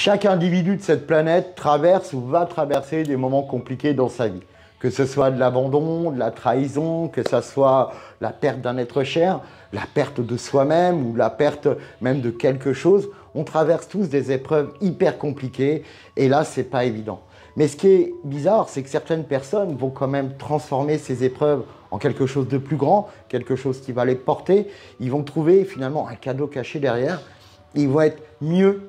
Chaque individu de cette planète traverse ou va traverser des moments compliqués dans sa vie. Que ce soit de l'abandon, de la trahison, que ce soit la perte d'un être cher, la perte de soi-même ou la perte même de quelque chose. On traverse tous des épreuves hyper compliquées et là, c'est pas évident. Mais ce qui est bizarre, c'est que certaines personnes vont quand même transformer ces épreuves en quelque chose de plus grand, quelque chose qui va les porter. Ils vont trouver finalement un cadeau caché derrière. Ils vont être mieux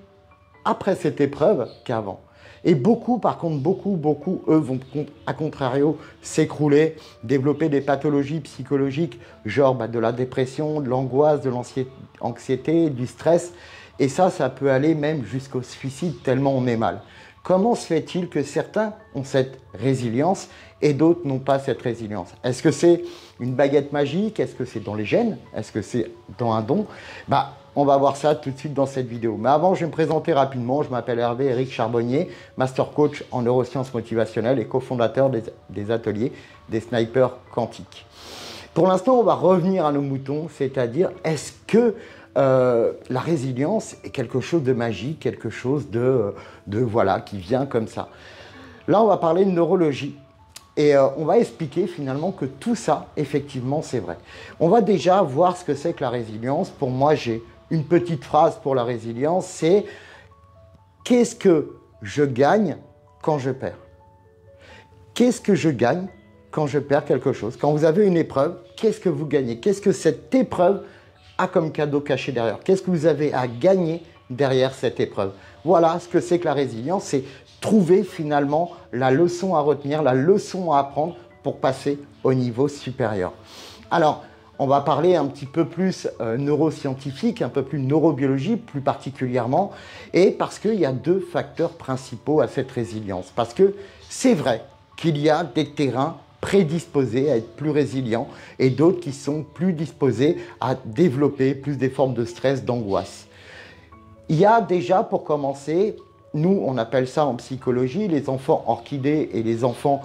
après cette épreuve qu'avant. Et beaucoup, par contre, beaucoup, eux, vont, à contrario, s'écrouler, développer des pathologies psychologiques, genre de la dépression, de l'angoisse, de l'anxiété, du stress. Et ça peut aller même jusqu'au suicide, tellement on est mal. Comment se fait-il que certains ont cette résilience et d'autres n'ont pas cette résilience? Est-ce que c'est une baguette magique? Est-ce que c'est dans les gènes? Est-ce que c'est dans un don? On va voir ça tout de suite dans cette vidéo. Mais avant, je vais me présenter rapidement. Je m'appelle Hervé Éric Charbonnier, master coach en neurosciences motivationnelles et cofondateur des ateliers des snipers quantiques. Pour l'instant, on va revenir à nos moutons, c'est-à-dire est-ce que la résilience est quelque chose de magique, quelque chose de voilà, qui vient comme ça. Là, on va parler de neurologie. Et on va expliquer finalement que tout ça, effectivement, c'est vrai. On va déjà voir ce que c'est que la résilience. Pour moi, j'ai une petite phrase pour la résilience, c'est « Qu'est-ce que je gagne quand je perds ?» Qu'est-ce que je gagne quand je perds quelque chose? Quand vous avez une épreuve, qu'est-ce que vous gagnez? Qu'est-ce que cette épreuve a comme cadeau caché derrière? Qu'est-ce que vous avez à gagner derrière cette épreuve? Voilà ce que c'est que la résilience, c'est trouver finalement la leçon à retenir, la leçon à apprendre pour passer au niveau supérieur. Alors, on va parler un petit peu plus neuroscientifique, un peu plus neurobiologie plus particulièrement, et parce qu'il y a deux facteurs principaux à cette résilience. Parce que c'est vrai qu'il y a des terrains prédisposés à être plus résilients et d'autres qui sont plus disposés à développer plus des formes de stress, d'angoisse. Il y a déjà, pour commencer, nous, on appelle ça en psychologie les enfants orchidées et les enfants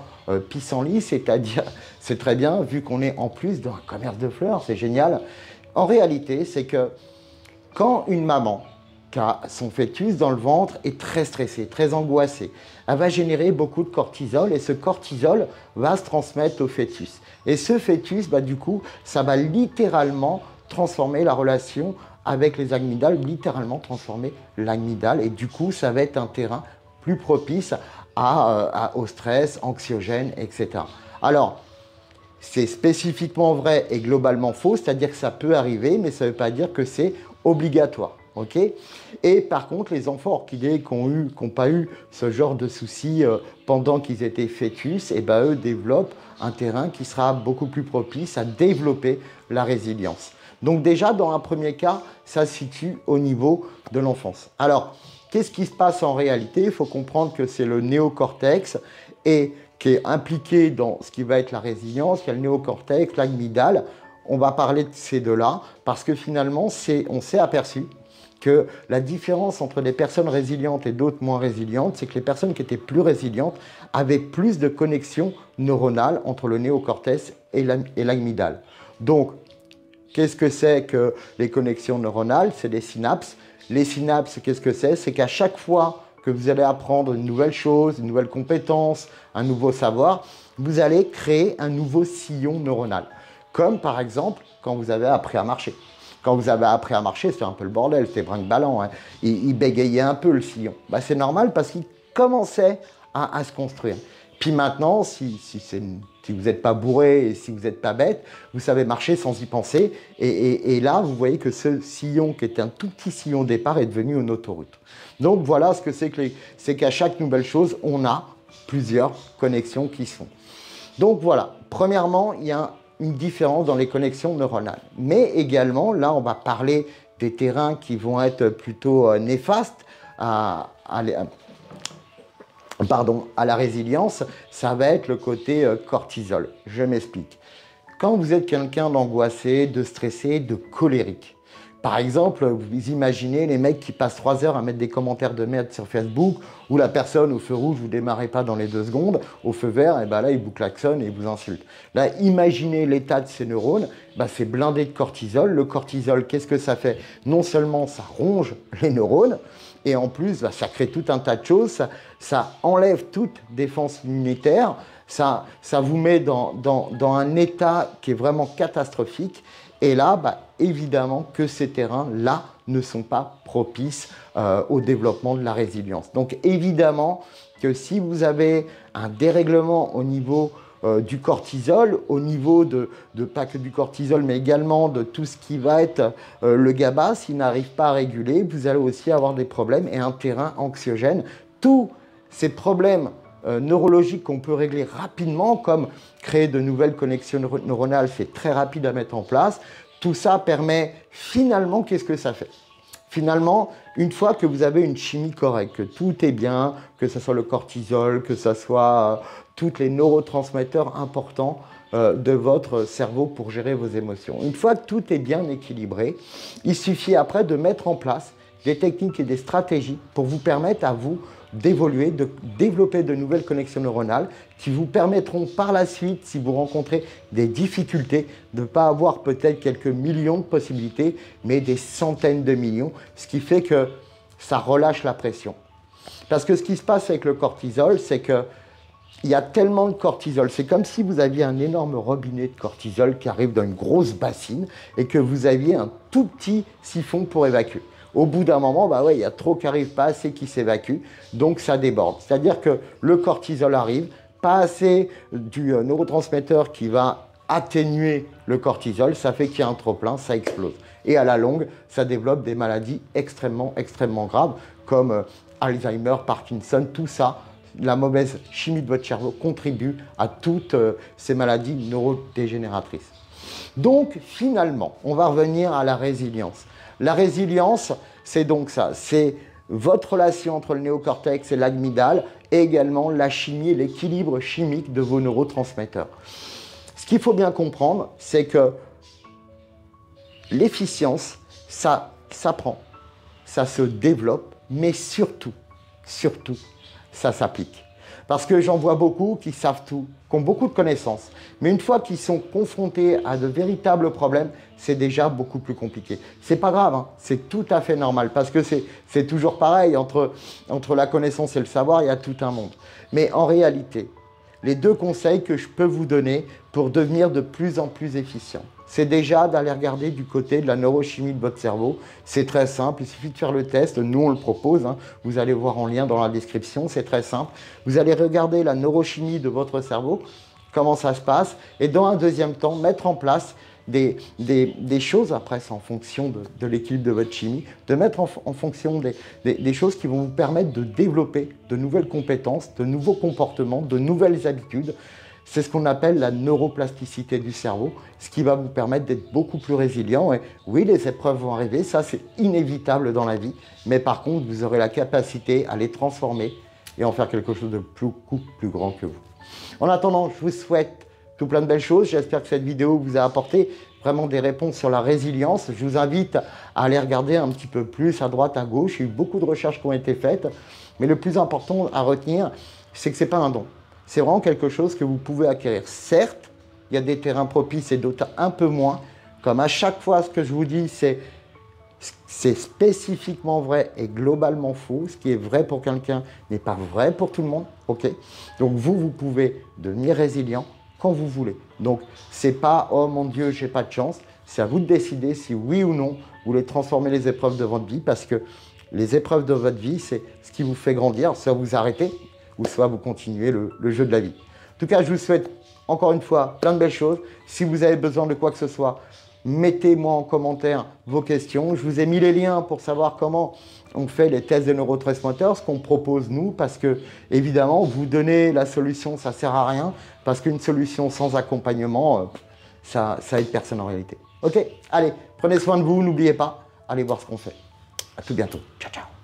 pissenlits, c'est-à-dire, c'est très bien, vu qu'on est en plus dans un commerce de fleurs, c'est génial. En réalité, c'est que quand une maman qui a son fœtus dans le ventre est très stressée, très angoissée, elle va générer beaucoup de cortisol et ce cortisol va se transmettre au fœtus. Et ce fœtus, du coup, ça va littéralement transformer la relation avec les amygdales, littéralement transformer l'amygdale et du coup, ça va être un terrain plus propice au stress, anxiogène, etc. Alors, c'est spécifiquement vrai et globalement faux, c'est-à-dire que ça peut arriver, mais ça ne veut pas dire que c'est obligatoire. Okay, et par contre, les enfants orchidées qui n'ont pas eu ce genre de soucis pendant qu'ils étaient fœtus, eux développent un terrain qui sera beaucoup plus propice à développer la résilience. Donc déjà, dans un premier cas, ça se situe au niveau de l'enfance. Alors, qu'est-ce qui se passe en réalité? Il faut comprendre que c'est le néocortex et qui est impliqué dans ce qui va être la résilience. Il y a le néocortex, l'amygdale. On va parler de ces deux-là parce que finalement, on s'est aperçu que la différence entre les personnes résilientes et d'autres moins résilientes, c'est que les personnes qui étaient plus résilientes avaient plus de connexions neuronales entre le néocortex et l'amygdale. Donc, qu'est-ce que c'est que les connexions neuronales? C'est des synapses. Les synapses, qu'est-ce que c'est? C'est qu'à chaque fois que vous allez apprendre une nouvelle chose, une nouvelle compétence, un nouveau savoir, vous allez créer un nouveau sillon neuronal. Comme par exemple, quand vous avez appris à marcher. Quand vous avez appris à marcher, c'était un peu le bordel, c'était brinque-ballant. Hein. Il bégayait un peu le sillon. C'est normal parce qu'il commençait à se construire. Puis maintenant, si vous n'êtes pas bourré et si vous n'êtes pas bête, vous savez marcher sans y penser. Et là, vous voyez que ce sillon, qui était un tout petit sillon au départ, est devenu une autoroute. Donc voilà ce que c'est qu'à chaque nouvelle chose, on a plusieurs connexions qui se font. Donc voilà, premièrement, il y a une différence dans les connexions neuronales. Mais également, là, on va parler des terrains qui vont être plutôt néfastes à la résilience, ça va être le côté cortisol. Je m'explique. Quand vous êtes quelqu'un d'angoissé, de stressé, de colérique, par exemple, vous imaginez les mecs qui passent 3 heures à mettre des commentaires de merde sur Facebook, où la personne au feu rouge, vous ne démarrez pas dans les 2 secondes, au feu vert, et là, il vous klaxonne et il vous insulte. Là, imaginez l'état de ces neurones, c'est blindé de cortisol. Le cortisol, qu'est-ce que ça fait? Non seulement ça ronge les neurones, Et en plus, bah, ça crée tout un tas de choses, ça enlève toute défense immunitaire, ça vous met dans un état qui est vraiment catastrophique. Et là, bah, évidemment que ces terrains-là ne sont pas propices au développement de la résilience. Donc évidemment que si vous avez un dérèglement au niveau du cortisol, au niveau de pas que du cortisol, mais également de tout ce qui va être le GABA, s'il n'arrive pas à réguler, vous allez aussi avoir des problèmes et un terrain anxiogène. Tous ces problèmes neurologiques qu'on peut régler rapidement, comme créer de nouvelles connexions neuronales, c'est très rapide à mettre en place. Tout ça permet finalement, qu'est-ce que ça fait? Finalement, une fois que vous avez une chimie correcte, que tout est bien, que ce soit le cortisol, que ce soit tous les neurotransmetteurs importants de votre cerveau pour gérer vos émotions. Une fois que tout est bien équilibré, il suffit après de mettre en place des techniques et des stratégies pour vous permettre à vous d'évoluer, de développer de nouvelles connexions neuronales qui vous permettront par la suite, si vous rencontrez des difficultés, de ne pas avoir peut-être quelques millions de possibilités, mais des centaines de millions, ce qui fait que ça relâche la pression. Parce que ce qui se passe avec le cortisol, c'est que il y a tellement de cortisol, c'est comme si vous aviez un énorme robinet de cortisol qui arrive dans une grosse bassine et que vous aviez un tout petit siphon pour évacuer. Au bout d'un moment, bah ouais, il y a trop qui arrive, pas assez qui s'évacue, donc ça déborde. C'est-à-dire que le cortisol arrive, pas assez du neurotransmetteur qui va atténuer le cortisol, ça fait qu'il y a un trop-plein, ça explose. Et à la longue, ça développe des maladies extrêmement graves, comme Alzheimer, Parkinson, tout ça. La mauvaise chimie de votre cerveau contribue à toutes ces maladies neurodégénératrices. Donc, finalement, on va revenir à la résilience. La résilience, c'est donc ça, c'est votre relation entre le néocortex et l'amygdale et également la chimie et l'équilibre chimique de vos neurotransmetteurs. Ce qu'il faut bien comprendre, c'est que l'efficience, ça s'apprend, ça se développe, mais surtout, ça s'applique. Parce que j'en vois beaucoup qui savent tout, qui ont beaucoup de connaissances. Mais une fois qu'ils sont confrontés à de véritables problèmes, c'est déjà beaucoup plus compliqué. C'est pas grave, hein, c'est tout à fait normal. Parce que c'est toujours pareil, entre la connaissance et le savoir, il y a tout un monde. Mais en réalité, les deux conseils que je peux vous donner pour devenir de plus en plus efficient, c'est déjà d'aller regarder du côté de la neurochimie de votre cerveau. C'est très simple, il suffit de faire le test. Nous, on le propose. Hein. Vous allez voir en lien dans la description, c'est très simple. Vous allez regarder la neurochimie de votre cerveau, comment ça se passe. Et dans un deuxième temps, mettre en place des choses, après c'est en fonction de l'équilibre de votre chimie, de mettre en fonction des choses qui vont vous permettre de développer de nouvelles compétences, de nouveaux comportements, de nouvelles habitudes. C'est ce qu'on appelle la neuroplasticité du cerveau, ce qui va vous permettre d'être beaucoup plus résilient. Et oui, les épreuves vont arriver, ça c'est inévitable dans la vie, mais par contre, vous aurez la capacité à les transformer et en faire quelque chose de beaucoup plus grand que vous. En attendant, je vous souhaite tout plein de belles choses. J'espère que cette vidéo vous a apporté vraiment des réponses sur la résilience. Je vous invite à aller regarder un petit peu plus à droite, à gauche. Il y a eu beaucoup de recherches qui ont été faites, mais le plus important à retenir, c'est que ce n'est pas un don. C'est vraiment quelque chose que vous pouvez acquérir. Certes, il y a des terrains propices et d'autres un peu moins. Comme à chaque fois, ce que je vous dis, c'est spécifiquement vrai et globalement faux. Ce qui est vrai pour quelqu'un n'est pas vrai pour tout le monde. Okay. Donc vous pouvez devenir résilient quand vous voulez. Donc c'est pas « Oh mon Dieu, j'ai pas de chance ». C'est à vous de décider si oui ou non vous voulez transformer les épreuves de votre vie, parce que les épreuves de votre vie, c'est ce qui vous fait grandir. Soit vous arrêtez, ou soit vous continuez le jeu de la vie. En tout cas, je vous souhaite encore une fois plein de belles choses. Si vous avez besoin de quoi que ce soit, mettez-moi en commentaire vos questions. Je vous ai mis les liens pour savoir comment on fait les tests de neurotransmetteurs, ce qu'on propose nous, parce que évidemment, vous donner la solution, ça ne sert à rien, parce qu'une solution sans accompagnement, ça aide personne en réalité. Ok, allez, prenez soin de vous, n'oubliez pas, allez voir ce qu'on fait. À tout bientôt. Ciao, ciao.